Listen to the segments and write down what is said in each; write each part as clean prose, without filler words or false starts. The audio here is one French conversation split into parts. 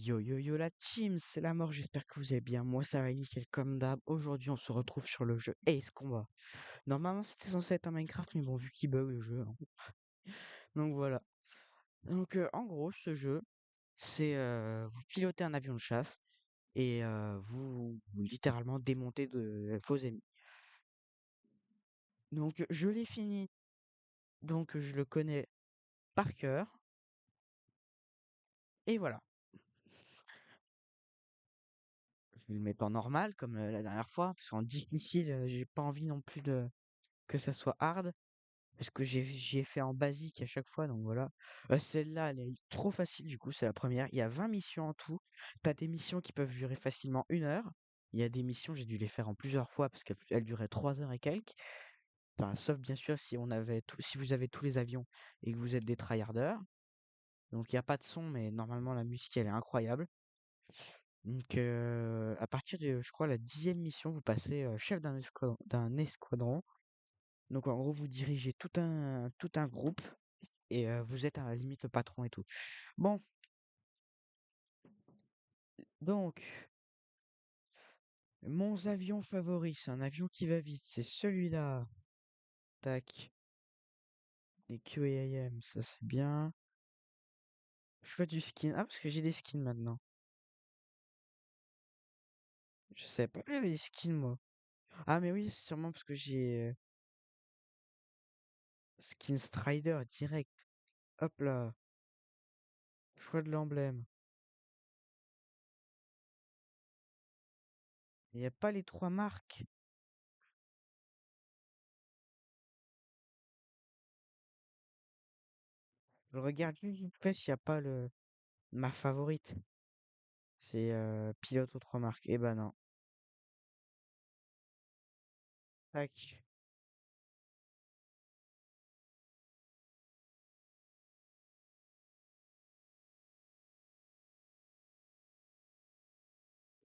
Yo yo yo la team, c'est la mort, j'espère que vous allez bien. Moi ça va nickel comme d'hab. Aujourd'hui on se retrouve sur le jeu Ace Combat. Normalement c'était censé être un Minecraft mais bon vu qu'il bug le jeu, hein. Donc voilà. Donc en gros ce jeu c'est vous pilotez un avion de chasse et vous littéralement démontez de vos ennemis. Donc je l'ai fini, donc je le connais par cœur et voilà. Je vais le mettre en normal comme la dernière fois parce qu'en difficile j'ai pas envie non plus de que ça soit hard. Parce que j'ai fait en basique à chaque fois, donc voilà. Celle-là, elle est trop facile, du coup, c'est la première. Il y a 20 missions en tout. T'as des missions qui peuvent durer facilement 1 heure. Il y a des missions, j'ai dû les faire en plusieurs fois parce qu'elles duraient 3 heures et quelques. Enfin, sauf bien sûr si vous avez tous les avions et que vous êtes des tryharders. Donc il n'y a pas de son, mais normalement la musique elle est incroyable. Donc à partir de, je crois, la 10e mission, vous passez chef d'un escadron. Donc en gros, vous dirigez tout un groupe et vous êtes à la limite le patron et tout. Bon, donc, mon avion favori, c'est un avion qui va vite, c'est celui-là. Tac, les QAM, ça c'est bien. Choix du skin. Ah, parce que j'ai des skins maintenant. Je savais pas que j'avais des skins, moi. Ah, mais oui, c'est sûrement parce que j'ai skin Strider direct. Hop là, choix de l'emblème. Il n'y a pas les trois marques. Je regarde juste vite fait s'il n'y a pas ma favorite. C'est pilote aux trois marques. Eh ben non. Tac.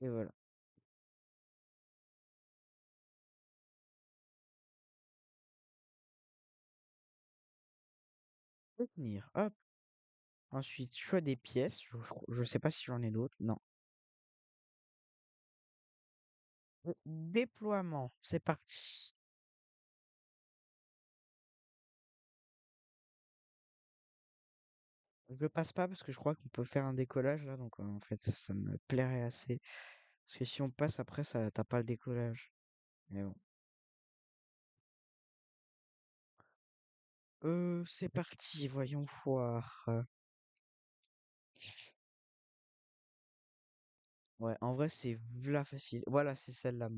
Et voilà. Retenir. Hop. Ensuite, choix des pièces. Je sais pas si j'en ai d'autres. Non. Déploiement. C'est parti. Je passe pas parce que je crois qu'on peut faire un décollage là. Donc en fait, ça me plairait assez. Parce que si on passe après, ça, t'as pas le décollage. Mais bon. C'est parti. Voyons voir. Ouais, en vrai, c'est v'là facile. Voilà, c'est celle-là,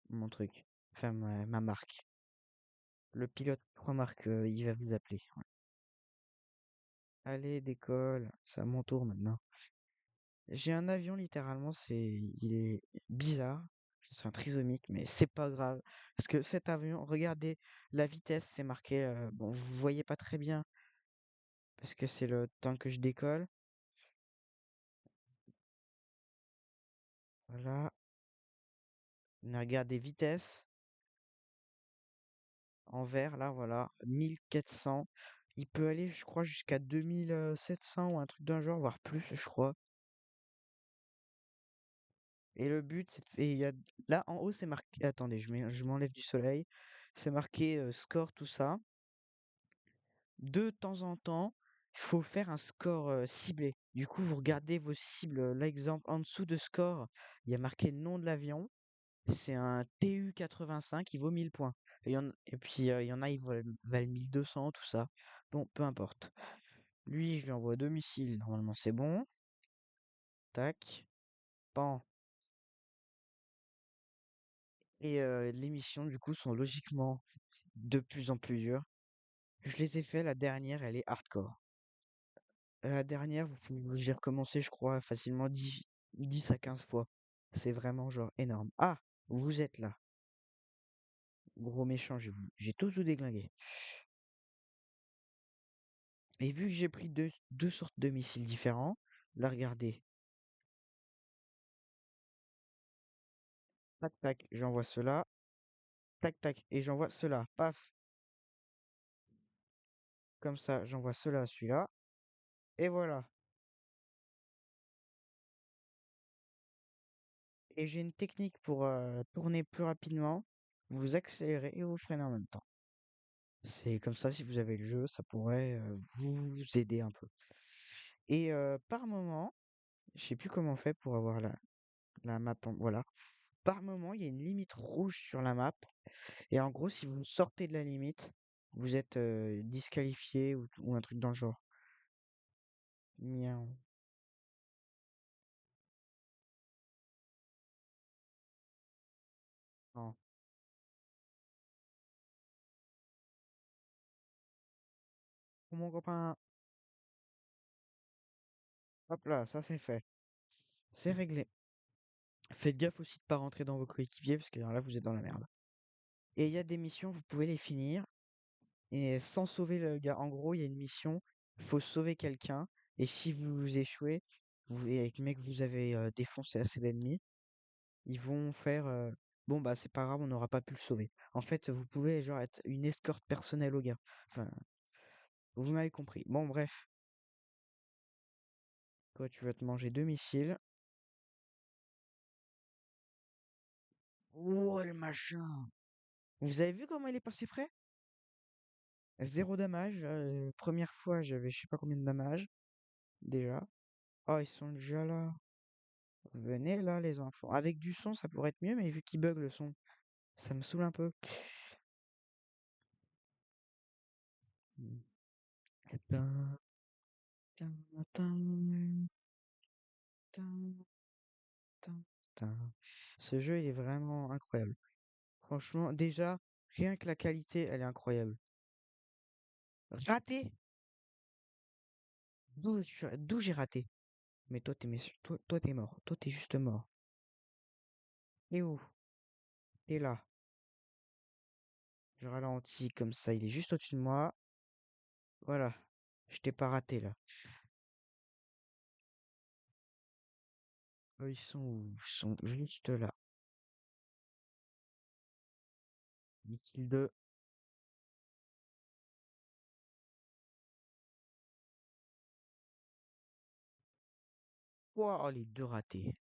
mon truc. Enfin, ma marque. Le pilote remarque, il va vous appeler. Ouais. Allez, décolle. C'est à mon tour maintenant. J'ai un avion littéralement, il est bizarre, c'est un trisomique, mais c'est pas grave. Parce que cet avion, regardez, la vitesse, c'est marqué, bon, vous voyez pas très bien, parce que c'est le temps que je décolle. Voilà, mais regardez, vitesse, en vert, là, voilà, 1400. Il peut aller, je crois, jusqu'à 2700 ou un truc d'un genre, voire plus, je crois. Et le but, et là, en haut, c'est marqué, attendez, je m'enlève du soleil, c'est marqué score, tout ça. De temps en temps, il faut faire un score ciblé. Du coup, vous regardez vos cibles. L'exemple en dessous de score, il y a marqué le nom de l'avion. C'est un TU-85, il vaut 1000 points. Et puis, il y en a, ils valent 1200, tout ça. Bon, peu importe. Lui, je lui envoie deux missiles. Normalement, c'est bon. Tac. Pan. Et les missions, du coup, sont logiquement de plus en plus dures. Je les ai fait. La dernière, elle est hardcore. La dernière, j'ai recommencé, je crois, facilement 10 à 15 fois. C'est vraiment genre énorme. Ah, vous êtes là. Gros méchant, j'ai tous vous déglingué. Et vu que j'ai pris deux sortes de missiles différents, là regardez. Tac tac, j'envoie cela. Tac tac, et j'envoie cela. Paf. Comme ça, j'envoie cela à celui-là. Et voilà. Et j'ai une technique pour tourner plus rapidement. Vous accélérez et vous freinez en même temps. C'est comme ça, si vous avez le jeu, ça pourrait vous aider un peu. Et par moment, je sais plus comment on fait pour avoir la map. Voilà. Par moment, il y a une limite rouge sur la map. Et en gros, si vous sortez de la limite, vous êtes disqualifié ou un truc dans le genre. Miaou. Non. Pour mon copain, hop là, ça c'est fait. C'est réglé. Faites gaffe aussi de pas rentrer dans vos coéquipiers parce que là vous êtes dans la merde. Et il y a des missions, vous pouvez les finir et sans sauver le gars. En gros, il y a une mission, il faut sauver quelqu'un et si vous échouez, vous et avec le mec vous avez défoncé assez d'ennemis, ils vont faire bon bah c'est pas grave, on n'aura pas pu le sauver. En fait, vous pouvez genre être une escorte personnelle au gars. Enfin, vous m'avez compris. Bon bref, toi tu vas te manger deux missiles. Oh le machin. Vous avez vu comment il est passé frais? Zéro damage. Première fois, j'avais je sais pas combien de damage déjà. Oh, ils sont déjà là. Venez là, les enfants. Avec du son, ça pourrait être mieux, mais vu qu'il bug le son, ça me saoule un peu. Hmm. Tin, tin, tin, tin, tin, tin. Ce jeu, il est vraiment incroyable. Franchement, déjà, rien que la qualité, elle est incroyable. Raté! D'où j'ai raté? Mais toi, toi, t'es mort. Toi, t'es juste mort. Et où? T'es là. Je ralentis comme ça, il est juste au-dessus de moi. Voilà. Je t'ai pas raté là. Eux, ils sont où? Ils sont juste là. Missile 2. Oh, les deux ratés.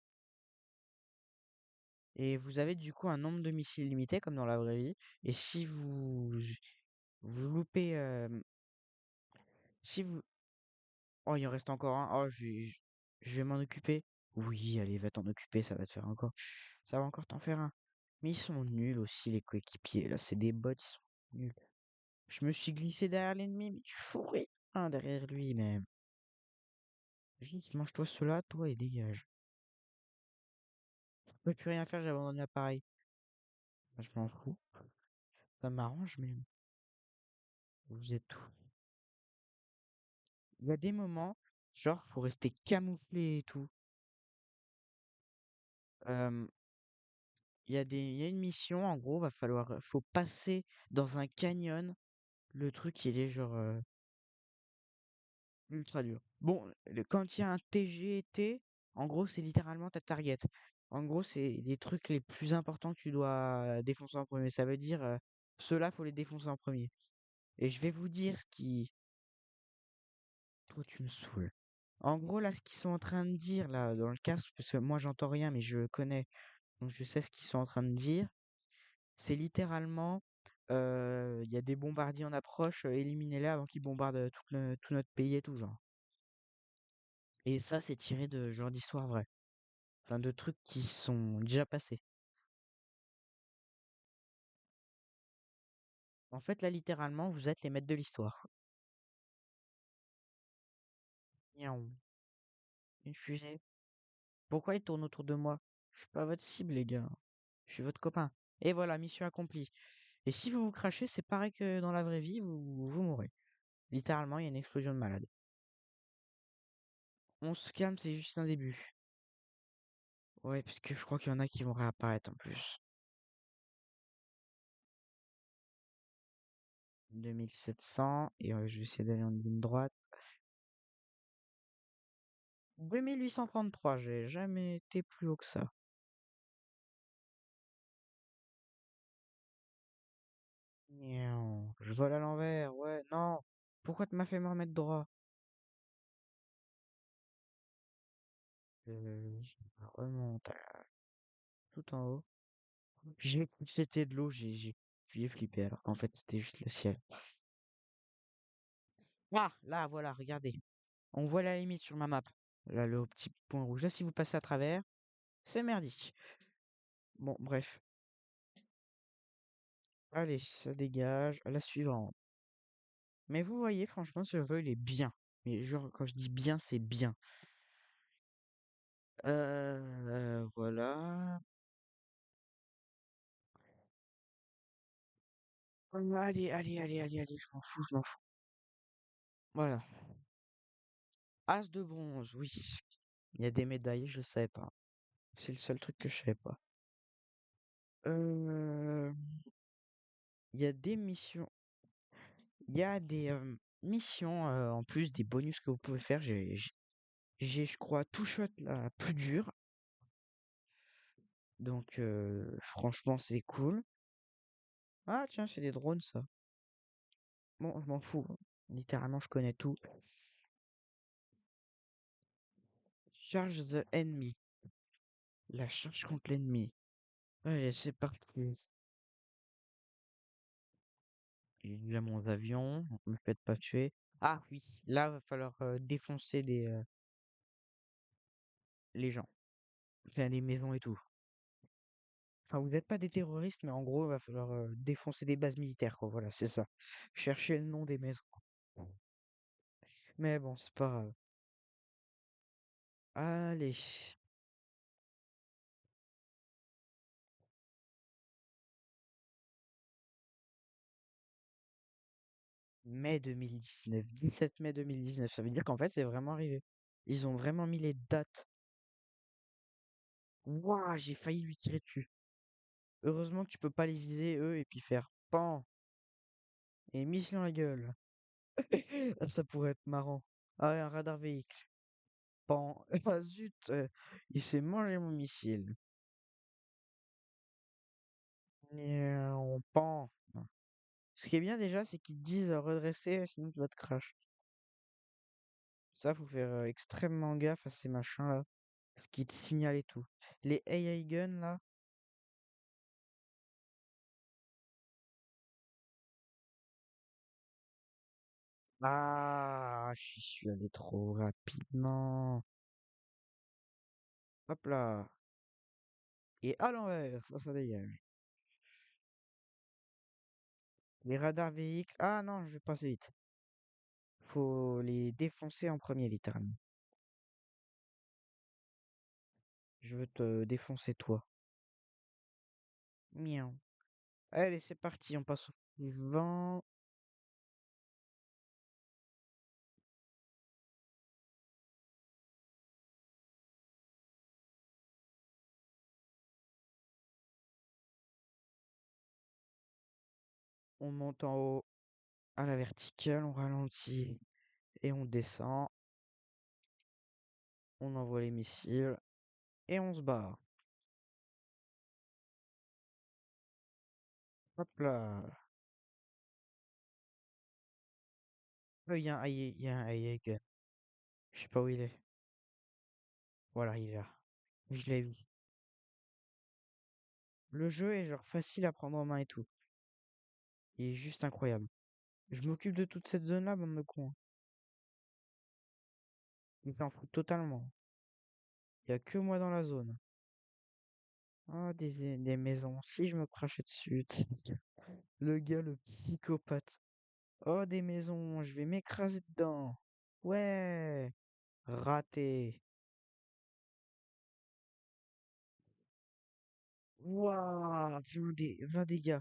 Et vous avez du coup un nombre de missiles limité comme dans la vraie vie. Et si vous loupez, si vous, oh il en reste encore un. Oh je vais m'en occuper. Oui, allez, va t'en occuper, ça va te faire encore, ça va encore t'en faire un. Mais ils sont nuls aussi les coéquipiers. Là, c'est des bots, ils sont nuls. Je me suis glissé derrière l'ennemi, mais tu fous rien derrière lui même. Juste mange-toi cela, toi et dégage. Je peux plus rien faire, j'ai abandonné l'appareil. Je m'en fous. Ça m'arrange, mais vous êtes tout. Il y a des moments, genre, faut rester camouflé et tout. Euh, il y a une mission, en gros, faut passer dans un canyon. Le truc, il est genre ultra dur. Bon, quand il y a un TGT, en gros, c'est littéralement ta target. En gros, c'est les trucs les plus importants que tu dois défoncer en premier. Ça veut dire, ceux-là, faut les défoncer en premier. Et je vais vous dire ce qui, toi, tu me saoules. En gros, là, ce qu'ils sont en train de dire, là, dans le casque, parce que moi, j'entends rien, mais je connais, donc je sais ce qu'ils sont en train de dire. C'est littéralement, il y a des bombardiers en approche, éliminez-les avant qu'ils bombardent tout notre pays et tout, genre. Et ça, c'est tiré de genre d'histoires vraies. Enfin, de trucs qui sont déjà passés. En fait, là, littéralement, vous êtes les maîtres de l'histoire. Miaou. Une fusée. Pourquoi ils tournent autour de moi? Je suis pas votre cible, les gars. Je suis votre copain. Et voilà, mission accomplie. Et si vous vous crachez, c'est pareil que dans la vraie vie, vous mourrez. Littéralement, il y a une explosion de malade. On se calme, c'est juste un début. Ouais, parce que je crois qu'il y en a qui vont réapparaître en plus. 2700, et je vais essayer d'aller en ligne droite. 2833, j'ai jamais été plus haut que ça. Miaou. Je vole à l'envers, ouais, non. Pourquoi tu m'as fait me remettre droit? Je remonte. tout en haut. J'ai cru que c'était de l'eau, j'ai flippé alors qu'en fait c'était juste le ciel. Ah, là, voilà, regardez. On voit la limite sur ma map. Là, le petit point rouge. Là, si vous passez à travers, c'est merdique. Bon, bref. Allez, ça dégage. La suivante. Mais vous voyez, franchement, ce jeu, il est bien. Mais genre, quand je dis bien, c'est bien. Voilà. Allez, allez, allez, allez, allez, je m'en fous, je m'en fous. Voilà. As de bronze, oui. Il y a des médailles, je savais pas. C'est le seul truc que je savais pas. Euh, Il y a des missions. Il y a des missions en plus des bonus que vous pouvez faire. Je crois, tout shot la plus dure. Donc, franchement, c'est cool. Ah, tiens, c'est des drones, ça. Bon, je m'en fous, hein. Littéralement, je connais tout. Charge the enemy. La charge contre l'ennemi. Allez, c'est parti. Il a mon avion, donc me faites pas tuer. Ah oui, là, va falloir défoncer les gens. Enfin, les maisons et tout. Enfin, vous n'êtes pas des terroristes, mais en gros, il va falloir défoncer des bases militaires, quoi. Voilà, c'est ça. Cherchez le nom des maisons. Mais bon, c'est pas grave. Allez. Mai 2019, 17 mai 2019. Ça veut dire qu'en fait, c'est vraiment arrivé. Ils ont vraiment mis les dates. Ouah, j'ai failli lui tirer dessus. Heureusement que tu peux pas les viser, eux, et puis faire pan et mission dans la gueule. Ah, ça pourrait être marrant. Ah ouais, un radar véhicule. Pan. Ah zut, il s'est mangé mon missile. Pan. Ce qui est bien déjà, c'est qu'ils te disent redresser, sinon tu vas te crash. Ça, faut faire extrêmement gaffe à ces machins-là. Parce qu'ils te signalent et tout. Les AI guns, là. Ah, je suis allé trop rapidement. Hop là. Et à l'envers, ça dégage. Les radars véhicules. Ah non, je vais passer vite. Faut les défoncer en premier, littéralement. Je veux te défoncer, toi. Miaou. Allez, c'est parti, on passe au suivant. On monte en haut à la verticale, on ralentit et on descend. On envoie les missiles et on se barre. Hop là. Il y a un il y a un AI gun. Je sais pas où il est. Voilà, il est là. Je l'ai vu. Le jeu est genre facile à prendre en main et tout. Il est juste incroyable. Je m'occupe de toute cette zone-là, bande de con. Il s'en fout totalement. Il y a que moi dans la zone. Oh, des maisons. Si je me crachais dessus. Le gars, le psychopathe. Oh, des maisons. Je vais m'écraser dedans. Ouais. Raté. Waouh. 20 dégâts.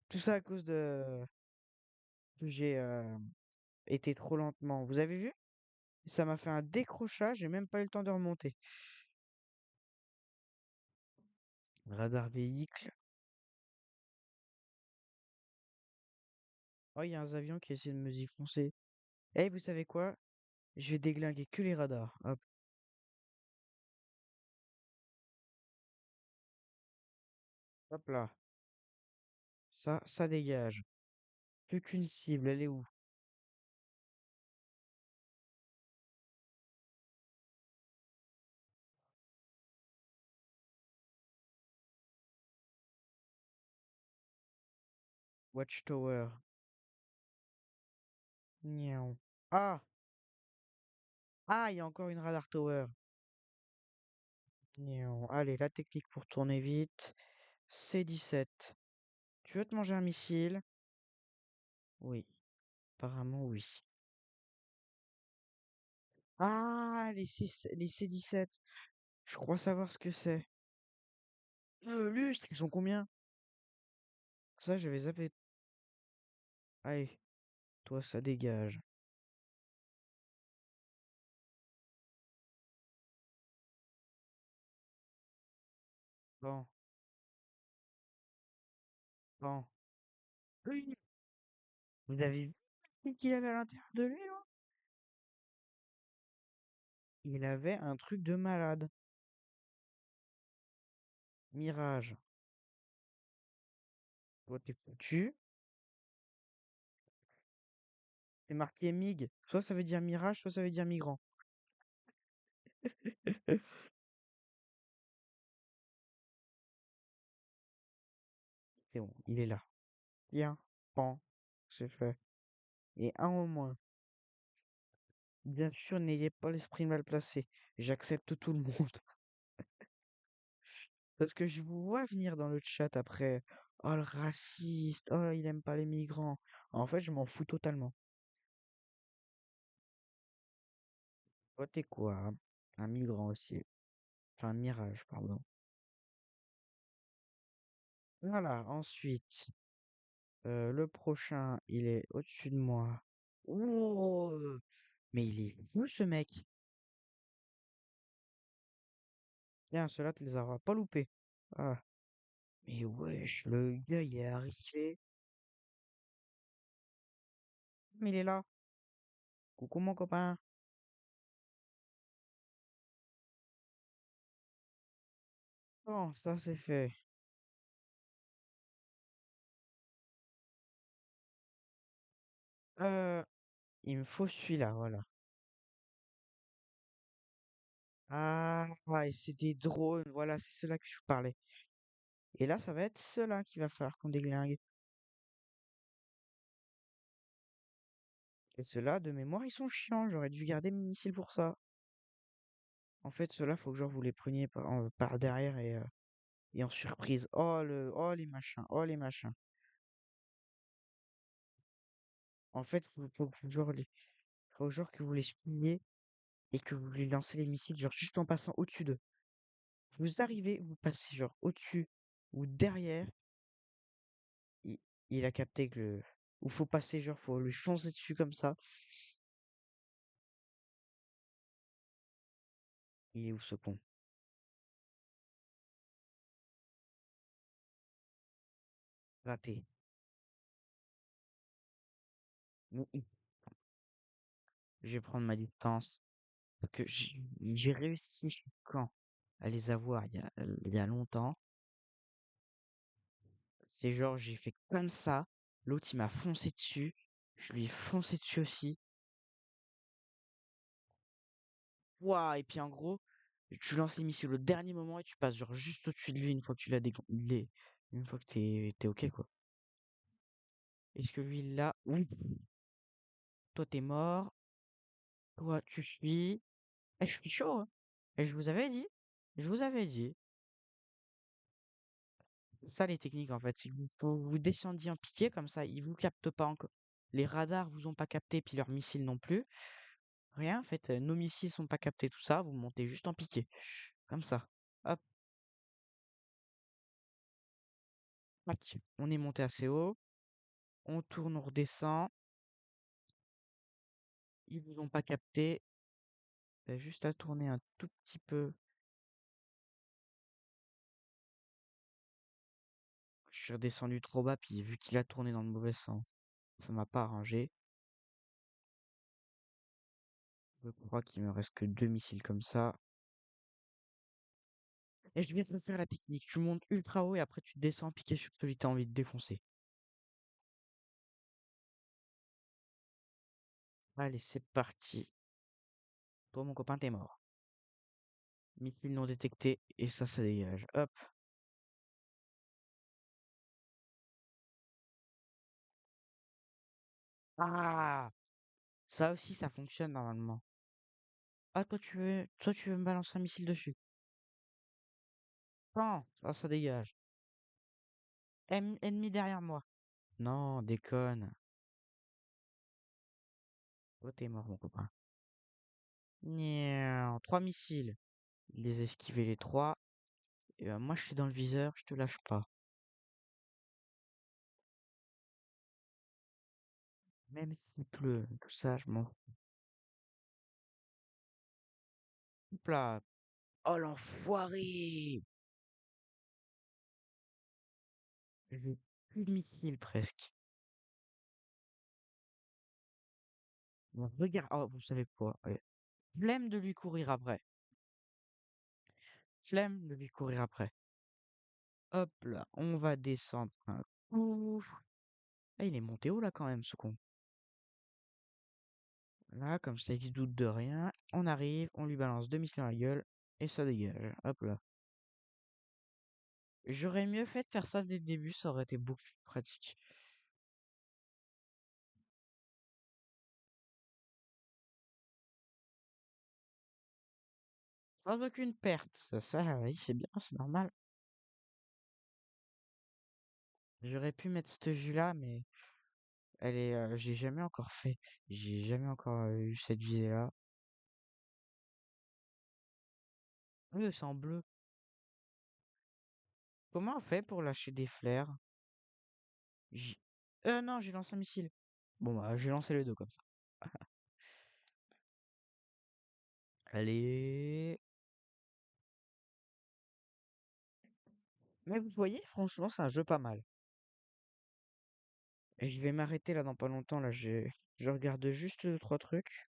Tout ça à cause de que j'ai été trop lentement. Vous avez vu? Ça m'a fait un décrochage. J'ai même pas eu le temps de remonter. Radar véhicule. Oh, il y a un avion qui essaie de me défoncer. Eh, vous savez quoi? Je vais déglinguer que les radars. Hop, hop là. Ça dégage. Plus qu'une cible, elle est où? Watchtower. Niaou. Ah! Ah, il y a encore une radar tower. Niaou. Allez, la technique pour tourner vite. C-17. Tu veux te manger un missile? Oui, apparemment oui. Ah, les C-17. Je crois savoir ce que c'est. Lustres, ils sont combien? Ça, j'avais zappé. Allez, toi, ça dégage. Bon, bon. Oui. Vous avez vu ce qu'il avait à l'intérieur de lui, là? Il avait un truc de malade. Mirage. Toi, t'es foutu. C'est marqué MIG. Soit ça veut dire mirage, soit ça veut dire migrant. C'est bon, il est là. Tiens, pan, c'est fait. Et un au moins. Bien sûr, n'ayez pas l'esprit mal placé. J'accepte tout le monde. Parce que je vous vois venir dans le chat après. Oh, le raciste. Oh, il aime pas les migrants. En fait, je m'en fous totalement. Toi, t'es quoi, hein? Un migrant aussi. Enfin, un mirage, pardon. Voilà, ensuite, le prochain, il est au-dessus de moi. Oh, mais il est fou, ce mec. Tiens, ceux-là, tu les auras pas loupés. Ah, mais wesh, le gars, il est arrivé. Mais il est là. Coucou, mon copain. Bon, ça, c'est fait. Euh, il me faut celui-là, voilà. Ah, ouais, c'est des drones. Voilà, c'est ceux-là que je vous parlais. Et là, ça va être ceux-là qu'il va falloir qu'on déglingue. Et ceux-là, de mémoire, ils sont chiants. J'aurais dû garder mes missiles pour ça. En fait, ceux-là, faut que genre vous les preniez par derrière et en surprise. Oh les machins, oh les machins. En fait, faut genre que vous les suiviez et que vous lui lancez les missiles, genre juste en passant au-dessus d'eux. Vous arrivez, vous passez genre au-dessus ou derrière, il, il a capté que le. Ou faut passer, genre, faut lui foncer dessus comme ça. Il est où ce con? Raté. Je vais prendre ma distance. Parce que j'ai réussi quand à les avoir il y a longtemps. C'est genre, j'ai fait comme ça. L'autre, il m'a foncé dessus. Je lui ai foncé dessus aussi. Ouah, et puis en gros, tu lances les missiles au dernier moment et tu passes genre juste au-dessus de lui une fois que tu l'as une fois que t'es ok quoi. Est-ce que lui il l'a? Oui. Toi t'es mort. Toi tu suis. Eh, je suis chaud, hein. Et je vous avais dit. Je vous avais dit. Ça les techniques en fait, c'est que vous descendiez en piqué comme ça, ils vous captent pas encore. Les radars vous ont pas capté, puis leurs missiles non plus. Rien, en fait, nos missiles sont pas captés, tout ça, vous montez juste en piqué. Comme ça. Hop, tac, on est monté assez haut. On tourne, on redescend. Ils vous ont pas capté. T'as juste à tourner un tout petit peu. Je suis redescendu trop bas, puis vu qu'il a tourné dans le mauvais sens, ça m'a pas arrangé. Je crois qu'il me reste que deux missiles comme ça. Et je viens de refaire la technique. Tu montes ultra haut et après tu descends piqué sur celui que t'as envie de défoncer. Allez, c'est parti. Toi, mon copain, t'es mort. Missile non détecté, et ça dégage. Hop. Ah! Ça aussi, ça fonctionne normalement. Ah, toi, tu veux me balancer un missile dessus. Non, ça dégage. Ennemi derrière moi. Non, déconne. Oh, t'es mort, mon copain. Niao, 3 missiles. Il les a esquivés les trois. Et moi, je suis dans le viseur, je te lâche pas. Même s'il pleut, tout ça, je m'en fous. Hop là. Oh, l'enfoiré! J'ai plus de missiles presque. Bon, regarde. Oh, vous savez quoi? Ouais. Flemme de lui courir après. Flemme de lui courir après. Hop là, on va descendre un coup. Ah, il est monté haut là quand même, ce con. Là, comme ça, il se doute de rien. On arrive, on lui balance 2 missiles dans la gueule et ça dégage. Hop là. J'aurais mieux fait de faire ça dès le début, ça aurait été beaucoup plus pratique. Sans aucune perte. Ça, oui, c'est bien, c'est normal. J'aurais pu mettre cette vue-là, mais j'ai jamais encore fait. J'ai jamais encore eu cette visée-là. Oui, c'est en bleu. Comment on fait pour lâcher des flares? J- non, j'ai lancé un missile. Bon, bah, j'ai lancé les deux comme ça. Allez. Mais vous voyez, franchement, c'est un jeu pas mal. Et je vais m'arrêter là dans pas longtemps. Là, je regarde juste 3 trucs.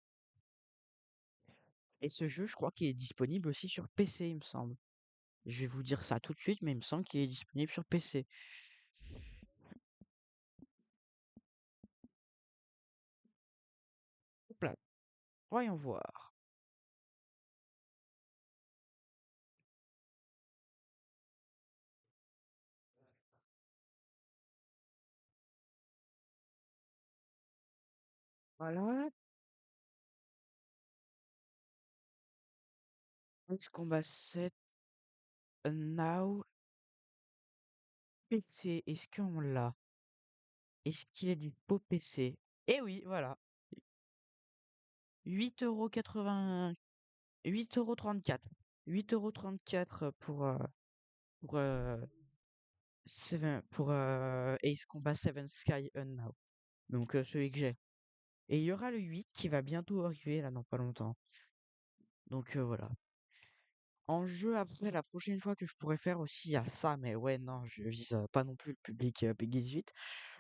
Et ce jeu, je crois qu'il est disponible aussi sur PC, il me semble. Je vais vous dire ça tout de suite, mais il me semble qu'il est disponible sur PC. Hop là, voyons voir. Voilà. Ice Combat 7 Now PC. Est-ce qu'on l'a? Est-ce qu'il est dispo PC? Eh oui, voilà. 8,80 8,34 8,34 pour Ace Combat 7 Sky Now. Donc celui que j'ai. Et il y aura le 8 qui va bientôt arriver là dans pas longtemps. Donc voilà. En jeu après, la prochaine fois que je pourrais faire aussi, il y a ça, mais ouais, non, je vise pas non plus le public Peggy 18.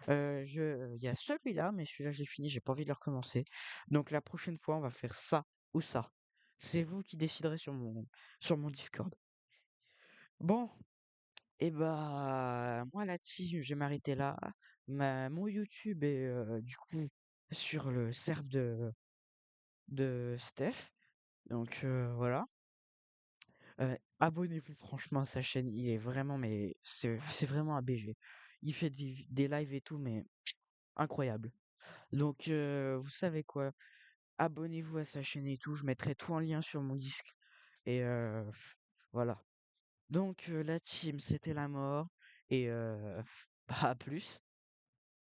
Il y a celui-là, mais celui-là j'ai fini, j'ai pas envie de le recommencer. Donc la prochaine fois, on va faire ça ou ça. C'est vous qui déciderez sur mon Discord. Bon, et bah moi là-dessus, je vais m'arrêter là. Mon YouTube est du coup sur le serve de Steph. Donc voilà. Abonnez-vous franchement à sa chaîne, il est vraiment, mais c'est vraiment un BG. Il fait des lives et tout, mais incroyable. Donc vous savez quoi, abonnez-vous à sa chaîne et tout, je mettrai tout en lien sur mon disque. Et voilà. Donc la team, c'était la mort. Et bah à plus.